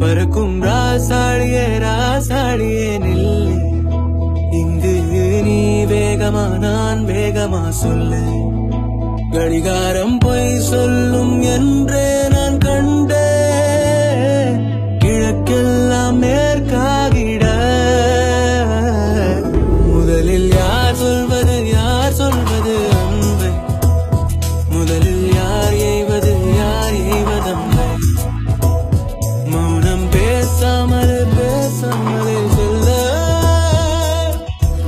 பறக்கும் ராசாடியே ராசாடியே நில்லு, இங்கு நீ வேகமா நான் வேகமா சொல்லு. கடிகாரம் பொய் சொல்லும் என்றே நான் கண்டேன், கிழக்கெல்லாம் மேற்காகிட. முதலில் யார் சொல்வது அன்பை, முதலில் யார் எய்வது அன்பை. மௌனம் பேசாமலே சொல்ல,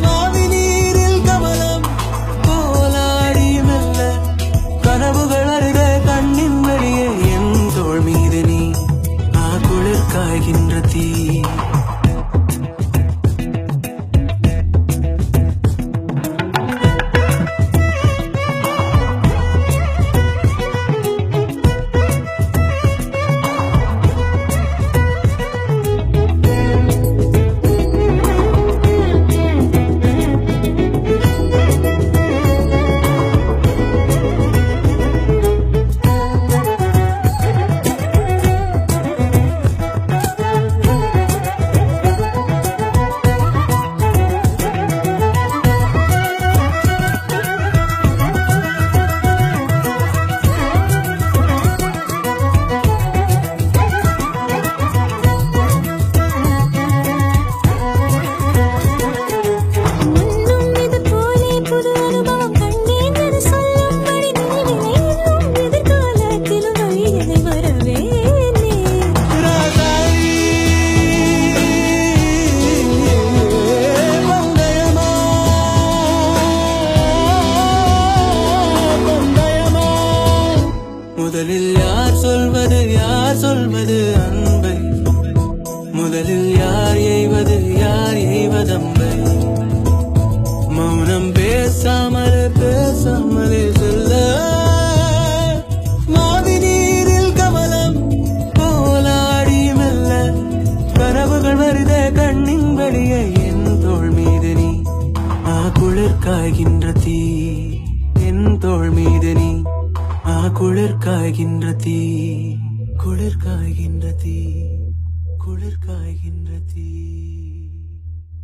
மாவி நீரில் கமலம் போலாடி மெல்ல. கனவுகள் அருக கண்ணின் வழியே என் தோள் மீது நீ, குளிர் காய்கின்ற தீ. முதலில் யார் சொல்வது அன்பை, முதலில் யார் எய்வது அன்பை. மௌனம் பேசாமலே சொல்ல, மாவி நீரில் கமலம் போலாடி மெல்ல. கனவுகள் வருதே கண்ணின் வழியே என் தோள் மீது நீ, குளிர் காய்கின்ற தீ. என் தோள் மீது நீ, குளிர் காய்கின்ற தீ, குளிர் காய்கின்ற தீ, குளிர் காய்கின்ற தீ.